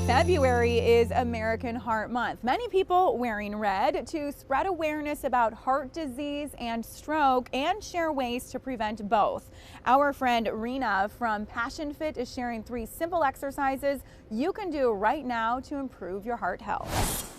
February is American Heart Month. Many people wearing red to spread awareness about heart disease and stroke and share ways to prevent both. Our friend Reena from Passion Fit is sharing 3 simple exercises you can do right now to improve your heart health.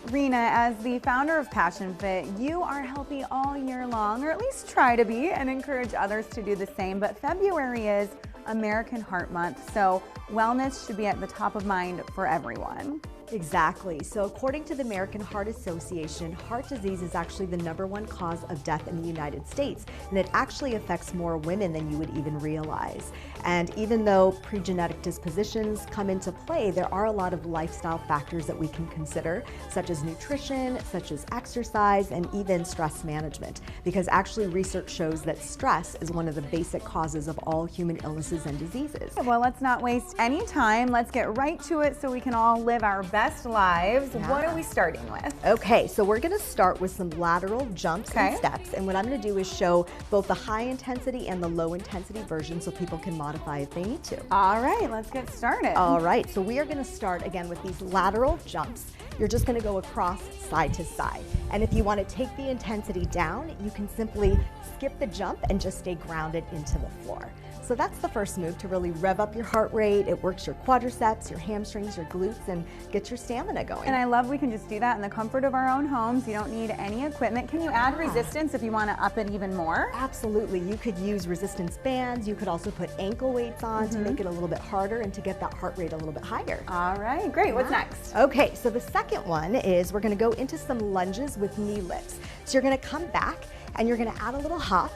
Reena, as the founder of Passion Fit, you are healthy all year long, or at least try to be, and encourage others to do the same. But February is American Heart Month, so wellness should be at the top of mind for everyone. Exactly. So according to the American Heart Association, heart disease is actually the #1 cause of death in the United States, and it actually affects more women than you would even realize. And even though pre-genetic dispositions come into play, there are a lot of lifestyle factors that we can consider, such as nutrition, such as exercise, and even stress management, because actually research shows that stress is one of the basic causes of all human illnesses and diseases. Well, let's not waste any time. Let's get right to it so we can all live our best lives. Yeah. What are we starting with? Okay, so we're gonna start with some lateral jumps and steps. And what I'm gonna do is show both the high intensity and the low intensity version so people can modify if they need to. All right, let's get started. All right, so we are gonna start again with these lateral jumps. You're just gonna go across side to side. And if you wanna take the intensity down, you can simply skip the jump and just stay grounded into the floor. So that's the first move to really rev up your heart rate. It works your quadriceps, your hamstrings, your glutes, and get your stamina going. And I love we can just do that in the comfort of our own homes. You don't need any equipment. Can you add resistance if you want to up it even more? Absolutely. You could use resistance bands. You could also put ankle weights on to make it a little bit harder and to get that heart rate a little bit higher. All right, great. What's next? Okay, so the second one is we're going to go into some lunges with knee lifts. So you're going to come back and you're going to add a little hop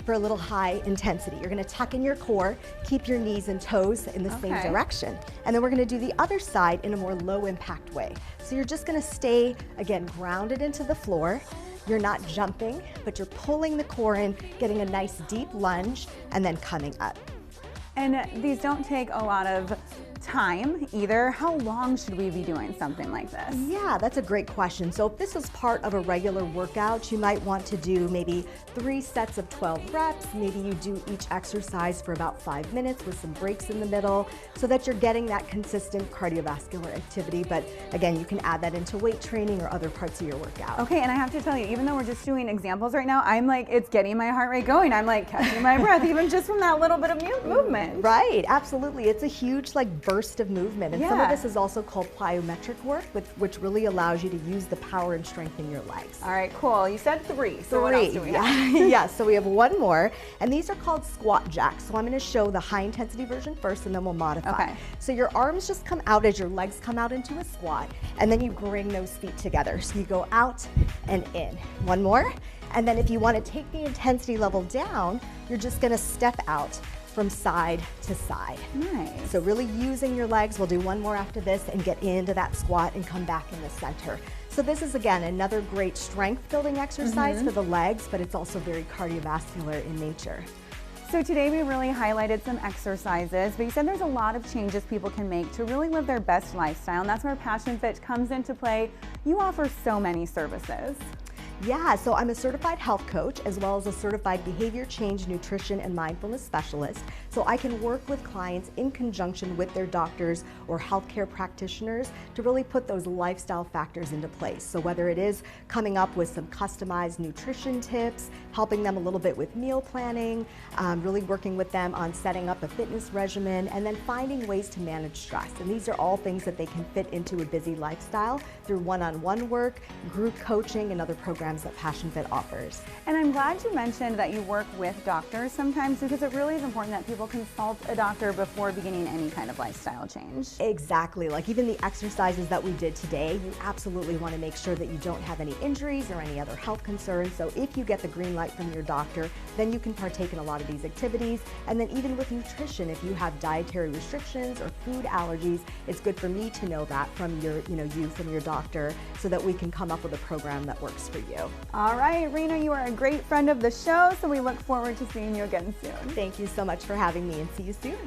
for a little high intensity. You're gonna tuck in your core, keep your knees and toes in the same direction. And then we're gonna do the other side in a more low impact way. So you're just gonna stay, again, grounded into the floor. You're not jumping, but you're pulling the core in, getting a nice deep lunge, and then coming up. And these don't take a lot of time either. How long should we be doing something like this? Yeah, that's a great question. So if this is part of a regular workout, you might want to do maybe 3 sets of 12 reps. Maybe you do each exercise for about 5 minutes with some breaks in the middle so that you're getting that consistent cardiovascular activity. But again, you can add that into weight training or other parts of your workout. Okay, and I have to tell you, even though we're just doing examples right now, I'm like, it's getting my heart rate going. I'm like catching my breath, even just from that little bit of movement. Right, absolutely. It's a huge burst of movement, and some of this is also called plyometric work, which really allows you to use the power and strength in your legs. All right, cool. You said 3, so what else do we have? Yes, so we have one more, and these are called squat jacks. So I'm going to show the high intensity version first, and then we'll modify. Okay. So your arms just come out as your legs come out into a squat, and then you bring those feet together. So you go out and in. One more, and then if you want to take the intensity level down, you're just going to step out from side to side. Nice. So really using your legs. We'll do one more after this and get into that squat and come back in the center. So this is, again, another great strength building exercise for the legs, but it's also very cardiovascular in nature. So today we really highlighted some exercises, but you said there's a lot of changes people can make to really live their best lifestyle, and that's where Passion Fit comes into play. You offer so many services. Yeah, so I'm a certified health coach as well as a certified behavior change, nutrition, and mindfulness specialist. So I can work with clients in conjunction with their doctors or healthcare practitioners to really put those lifestyle factors into place. So whether it is coming up with some customized nutrition tips, helping them a little bit with meal planning, really working with them on setting up a fitness regimen, and then finding ways to manage stress. And these are all things that they can fit into a busy lifestyle through one-on-one work, group coaching, and other programs that Passion Fit offers. And I'm glad you mentioned that you work with doctors sometimes, because it really is important that people consult a doctor before beginning any kind of lifestyle change. Exactly. Like even the exercises that we did today, you absolutely want to make sure that you don't have any injuries or any other health concerns. So if you get the green light from your doctor, then you can partake in a lot of these activities. And then even with nutrition, if you have dietary restrictions or food allergies, it's good for me to know that from from your doctor, so that we can come up with a program that works for you. All right, Reena, you are a great friend of the show, so we look forward to seeing you again soon. Thank you so much for having me, and see you soon.